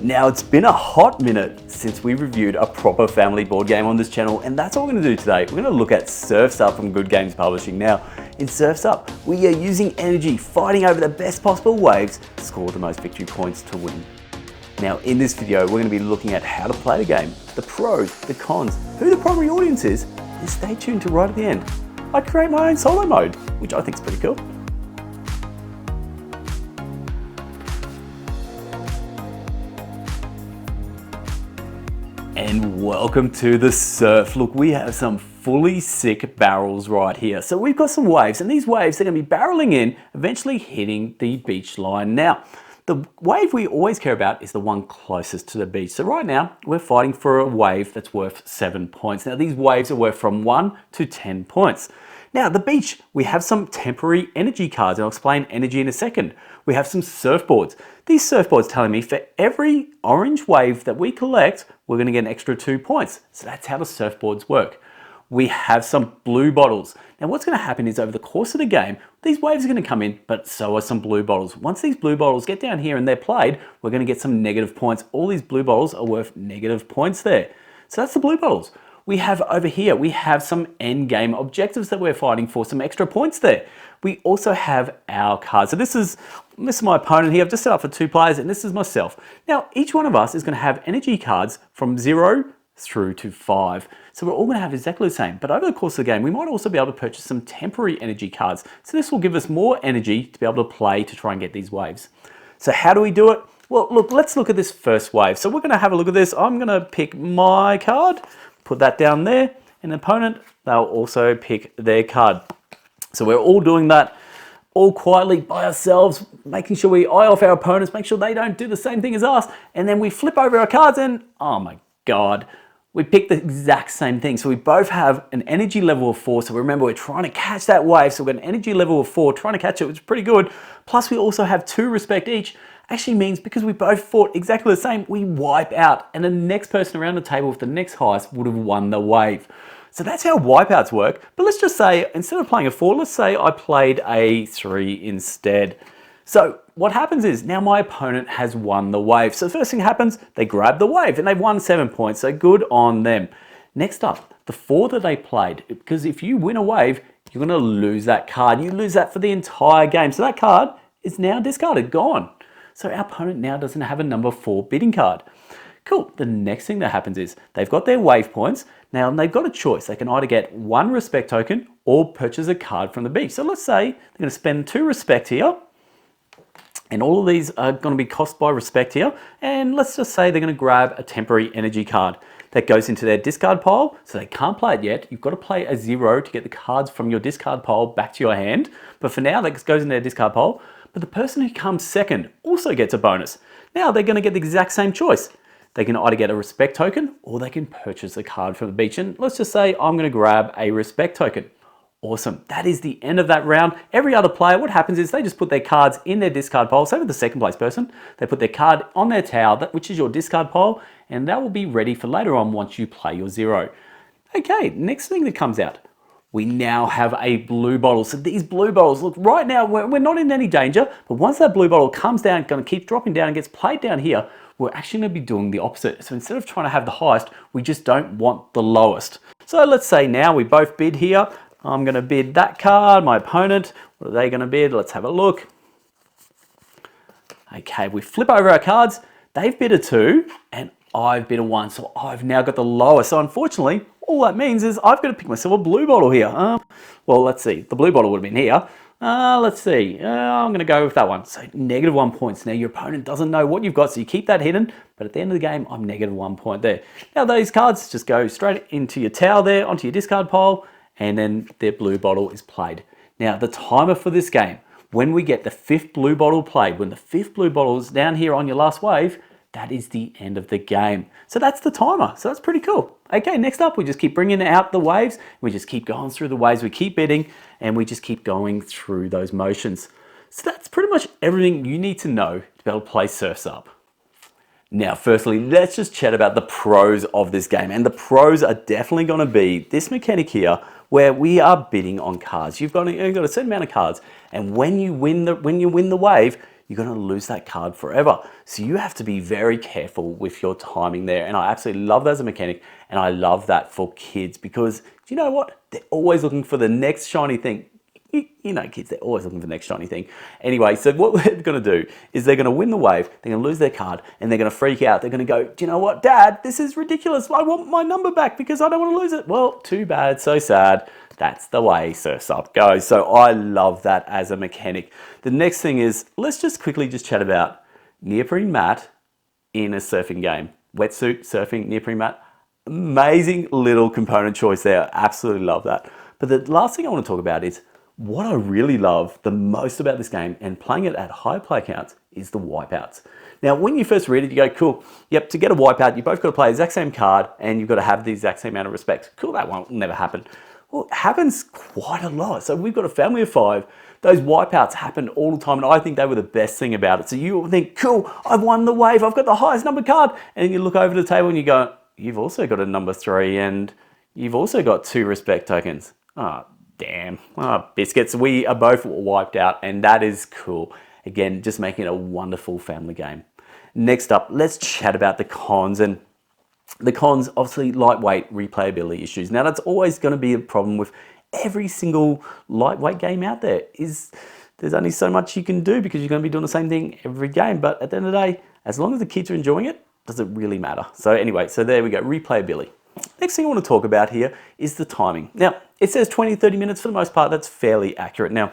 Now, it's been a hot minute since we reviewed a proper family board game on this channel, and that's what we're going to do today. We're going to look at Surf's Up from Good Games Publishing. Now, in Surf's Up, we are using energy, fighting over the best possible waves to score the most victory points to win. Now, in this video, we're going to be looking at how to play the game, the pros, the cons, who the primary audience is, and stay tuned to right at the end. I create my own solo mode, which I think is pretty cool. And welcome to the surf. Look, we have some fully sick barrels right here. So we've got some waves, and these waves are going to be barreling in, eventually hitting the beach line. Now, the wave we always care about is the one closest to the beach. So right now, we're fighting for a wave that's worth 7 points. Now, these waves are worth from 1 to 10 points. Now, at the beach, we have some temporary energy cards, and I'll explain energy in a second. We have some surfboards. These surfboards telling me for every orange wave that we collect, we're going to get an extra 2 points. So that's how the surfboards work. We have some blue bottles. Now, what's going to happen is over the course of the game, these waves are going to come in, but so are some blue bottles. Once these blue bottles get down here and they're played, we're going to get some negative points. All these blue bottles are worth negative points there. So that's the blue bottles. We have over here, we have some end game objectives that we're fighting for, some extra points there. We also have our cards. So this is my opponent here. I've just set up for 2 players, and this is myself. Now, each one of us is going to have energy cards from 0 through to 5. So we're all going to have exactly the same. But over the course of the game, we might also be able to purchase some temporary energy cards. So this will give us more energy to be able to play to try and get these waves. So how do we do it? Well, look, let's look at this first wave. So we're going to have a look at this. I'm going to pick my card, put that down there, and the opponent, they'll also pick their card. So we're all doing that all quietly by ourselves, making sure we eye off our opponents, make sure they don't do the same thing as us, and then we flip over our cards and, oh my God, we pick the exact same thing. So we both have an energy level of 4. So remember, we're trying to catch that wave. So we've got an energy level of 4, trying to catch it, which is pretty good. Plus we also have 2 respect each. Actually means because we both fought exactly the same, we wipe out, and the next person around the table with the next highest would have won the wave. So that's how wipeouts work. But let's just say, instead of playing a 4, let's say I played a 3 instead. So what happens is now my opponent has won the wave. So the first thing happens, they grab the wave and they've won 7 points. So good on them. Next up, the 4 that they played, because if you win a wave, you're going to lose that card. You lose that for the entire game. So that card is now discarded, gone. So our opponent now doesn't have a number 4 bidding card. Cool. The next thing that happens is they've got their wave points. Now they've got a choice. They can either get 1 respect token or purchase a card from the beach. So let's say they're going to spend 2 respect here. And all of these are going to be cost by respect here. And let's just say they're going to grab a temporary energy card that goes into their discard pile. So they can't play it yet. You've got to play a 0 to get the cards from your discard pile back to your hand. But for now, that goes in their discard pile. But the person who comes second also gets a bonus. Now they're going to get the exact same choice. They can either get a respect token or they can purchase a card from the beach. And let's just say I'm going to grab a respect token. Awesome. That is the end of that round. Every other player, what happens is they just put their cards in their discard pile. Same with the second place person. They put their card on their towel, which is your discard pile, and that will be ready for later on once you play your 0. Okay, next thing that comes out. We now have a blue bottle. So these blue bottles, look, right now we're not in any danger, but once that blue bottle comes down, going to keep dropping down and gets played down here, we're actually going to be doing the opposite. So instead of trying to have the highest, we just don't want the lowest. So let's say now we both bid here. I'm going to bid that card, my opponent. What are they going to bid? Let's have a look. Okay, we flip over our cards. They've bid a 2 and I've bid a 1. So I've now got the lowest. So unfortunately, all that means is I've got to pick myself a blue bottle here. Well, let's see. The blue bottle would have been here. Let's see. I'm going to go with that one. So negative 1 points. Now your opponent doesn't know what you've got, so you keep that hidden. But at the end of the game, I'm negative 1 point there. Now those cards just go straight into your towel there, onto your discard pile, and then their blue bottle is played. Now the timer for this game, when we get the 5th blue bottle played, when the 5th blue bottle is down here on your last wave, that is the end of the game. So that's the timer. So that's pretty cool. Okay, next up, we just keep bringing out the waves. We just keep going through the waves. We keep bidding, and we just keep going through those motions. So that's pretty much everything you need to know to be able to play Surf's Up. Now, firstly, let's just chat about the pros of this game. And the pros are definitely going to be this mechanic here, where we are bidding on cards. You've got a certain amount of cards, and when you win the wave, you're going to lose that card forever. So you have to be very careful with your timing there. And I absolutely love that as a mechanic. And I love that for kids because, do you know what? They're always looking for the next shiny thing. You know, kids, they're always looking for the next shiny thing. Anyway, so what we're going to do is they're going to win the wave, they're going to lose their card, and they're going to freak out. They're going to go, do you know what, Dad, this is ridiculous. I want my number back because I don't want to lose it. Well, too bad, so sad. That's the way Surf's Up goes. So I love that as a mechanic. The next thing is, let's just quickly just chat about neoprene mat in a surfing game. Wetsuit, surfing, neoprene mat. Amazing little component choice there. Absolutely love that. But the last thing I want to talk about is what I really love the most about this game and playing it at high play counts is the wipeouts. Now, when you first read it, you go, cool, yep, to get a wipeout, you both got to play the exact same card and you've got to have the exact same amount of respect. Cool, that won't never happen. Well, it happens quite a lot. So we've got a family of 5. Those wipeouts happen all the time, and I think they were the best thing about it. So you think, cool, I've won the wave, I've got the highest number card. And then you look over the table and you go, you've also got a number 3 and you've also got 2 respect tokens. Oh, damn. Oh, biscuits. We are both wiped out, and that is cool. Again, just making it a wonderful family game. Next up, let's chat about the cons. And the cons, obviously, lightweight replayability issues. Now, that's always going to be a problem with every single lightweight game out there. There's only so much you can do because you're going to be doing the same thing every game. But at the end of the day, as long as the kids are enjoying it, does it really matter? So anyway, so there we go, replayability. Next thing I want to talk about here is the timing. Now, it says 20, 30 minutes for the most part. That's fairly accurate. Now,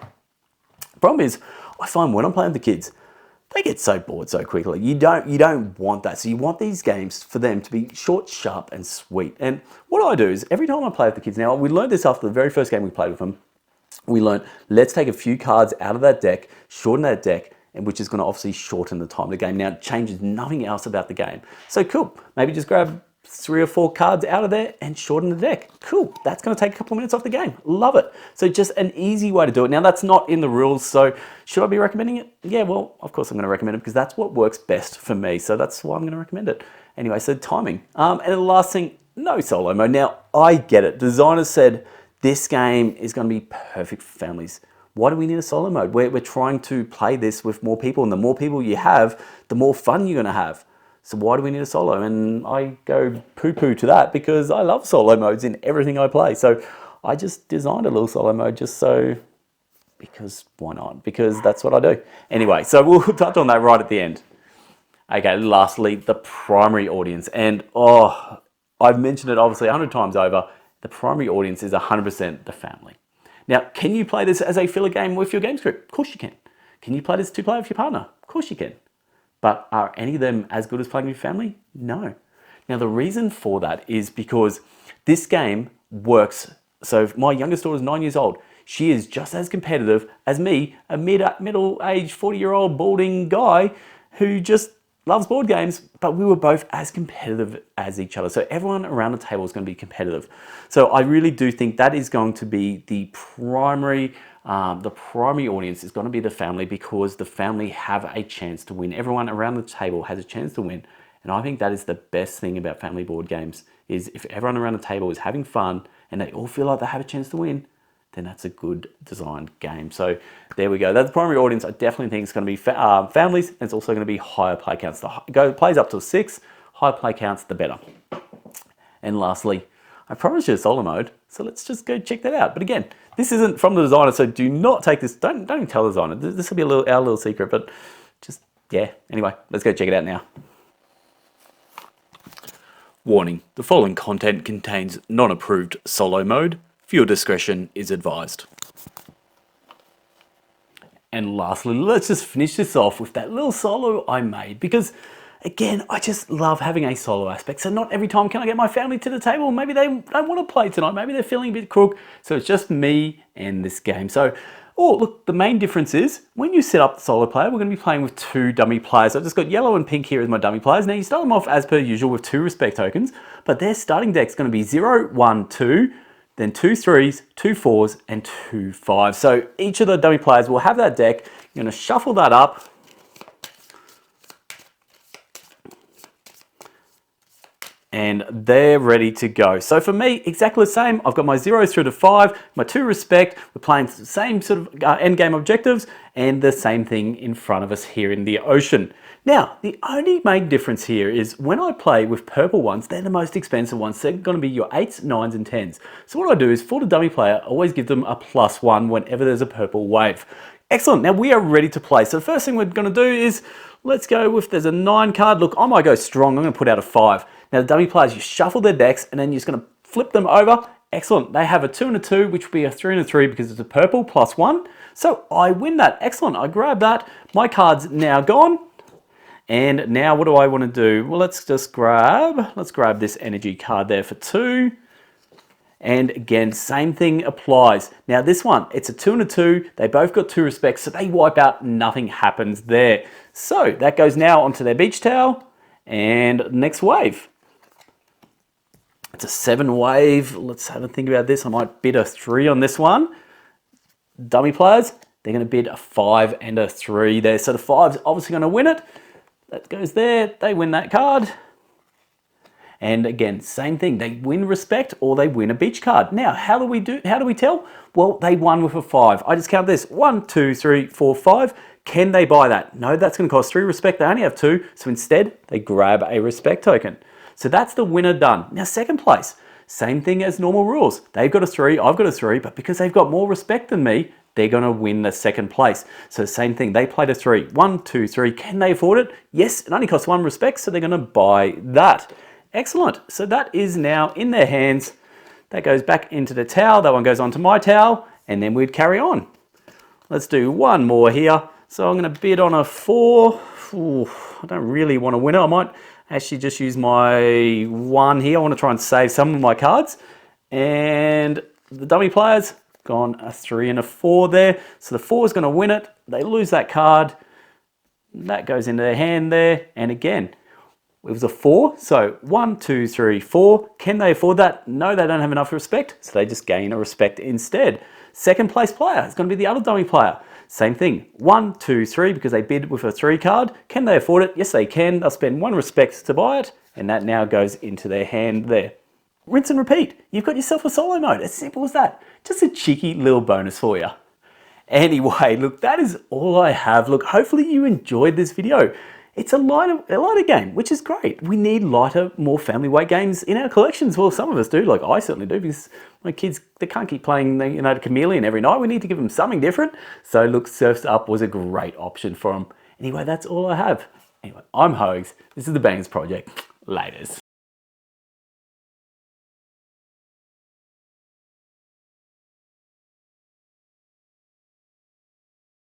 the problem is, I find when I'm playing with the kids, they get so bored so quickly. You don't want that. So you want these games for them to be short, sharp, and sweet. And what I do is every time I play with the kids, now we learned this after the very first game we played with them. We learned, let's take a few cards out of that deck, shorten that deck, and which is going to obviously shorten the time of the game. Now, it changes nothing else about the game. So cool, maybe just grab 3 or 4 cards out of there and shorten the deck. Cool, that's going to take a couple of minutes off the game. Love it. So just an easy way to do it. Now, that's not in the rules, so should I be recommending it? Yeah, well, of course I'm going to recommend it because that's what works best for me. So that's why I'm going to recommend it. Anyway, so timing. And the last thing, no solo mode. Now, I get it. Designers said this game is going to be perfect for families. Why do we need a solo mode? We're trying to play this with more people, and the more people you have, the more fun you're going to have. So why do we need a solo? And I go poo-poo to that because I love solo modes in everything I play. So I just designed a little solo mode because why not? Because that's what I do. Anyway, so we'll touch on that right at the end. Okay, lastly, the primary audience. And I've mentioned it obviously 100 times over. The primary audience is 100% the family. Now, can you play this as a filler game with your games group? Of course you can. Can you play this 2-player with your partner? Of course you can. But are any of them as good as playing with your family? No. Now, the reason for that is because this game works. So my youngest daughter is 9 years old. She is just as competitive as me, a middle-aged 40-year-old balding guy who just loves board games, but we were both as competitive as each other. So everyone around the table is going to be competitive. So I really do think that is going to be the primary audience is going to be the family because the family have a chance to win. Everyone around the table has a chance to win. And I think that is the best thing about family board games is if everyone around the table is having fun and they all feel like they have a chance to win, then that's a good designed game. So there we go. That's the primary audience. I definitely think it's going to be families, and it's also going to be higher play counts. Plays up to 6, higher play counts, the better. And lastly, I promised you a solo mode, so let's just go check that out. But again, this isn't from the designer, so do not take this. Don't even tell the designer. This will be our little secret, but just, yeah. Anyway, let's go check it out now. Warning, the following content contains non-approved solo mode. Viewer discretion is advised. And lastly, let's just finish this off with that little solo I made because, again, I just love having a solo aspect. So not every time can I get my family to the table. Maybe they don't want to play tonight. Maybe they're feeling a bit crook. So it's just me and this game. So, look, the main difference is when you set up the solo player, we're going to be playing with 2 dummy players. I've just got yellow and pink here as my dummy players. Now you start them off as per usual with 2 respect tokens, but their starting deck's going to be 0, 1, 2, then 2 3s, 2 4s, and 2 5s. So each of the dummy players will have that deck. You're going to shuffle that up. and they're ready to go. So for me, exactly the same. I've got my 0s through to 5, my 2 respect. We're playing the same sort of end game objectives and the same thing in front of us here in the ocean. Now, the only main difference here is when I play with purple ones, they're the most expensive ones. They're going to be your 8s, 9s and 10s. So what I do is for the dummy player, I always give them a +1 whenever there's a purple wave. Excellent, now we are ready to play. So the first thing we're going to do is, let's go with, there's a 9 card. Look, I might go strong, I'm going to put out a 5. Now the dummy players, you shuffle their decks and then you're just going to flip them over. Excellent, they have a 2 and a 2, which will be a 3 and a 3 because it's a purple +1. So I win that, excellent, I grab that. My card's now gone. And now what do I want to do? Well, let's grab this energy card there for 2. And again, same thing applies. Now this one, it's a 2 and a 2. They both got 2 respects, so they wipe out, nothing happens there. So that goes now onto their beach towel. And next wave. It's a 7 wave. Let's have a think about this. I might bid a 3 on this one. Dummy players, they're going to bid a 5 and a 3 there. So the 5's obviously going to win it. That goes there. They win that card. And again, same thing. They win respect or they win a beach card. Now, how do we tell? Well, they won with a 5. I just count this. 1, 2, 3, 4, 5. Can they buy that? No, that's going to cost 3 respect. They only have 2. So instead, they grab a respect token. So that's the winner done. Now, second place, same thing as normal rules. They've got a 3, I've got a 3, but because they've got more respect than me, they're going to win the second place. So same thing, they played a 3. 1, 2, 3. Can they afford it? Yes, it only costs 1 respect, so they're going to buy that. Excellent. So that is now in their hands. That goes back into the towel. That one goes onto my towel, and then we'd carry on. Let's do one more here. So I'm going to bid on a 4. Ooh, I don't really want to win it. I might actually just use my 1 here. I want to try and save some of my cards. And the dummy players, gone a 3 and a 4 there. So the 4 is going to win it. They lose that card. That goes into their hand there. And again, it was a 4. So 1, 2, 3, 4. Can they afford that? No, they don't have enough respect. So they just gain a respect instead. Second place player is going to be the other dummy player. Same thing, 1, 2, 3, because they bid with a 3 card. Can they afford it? Yes, they can. They'll spend 1 respect to buy it, and that now goes into their hand there. Rinse and repeat. You've got yourself a solo mode. As simple as that. Just a cheeky little bonus for you. Anyway, look, that is all I have. Look, hopefully you enjoyed this video. It's a lighter game, which is great. We need lighter, more family weight games in our collections. Well, some of us do, like I certainly do, because my kids, they can't keep playing the Chameleon every night. We need to give them something different. So look, Surfs Up was a great option for them. Anyway, that's all I have. Anyway, I'm Hogs. This is the Bangers Project. Laters.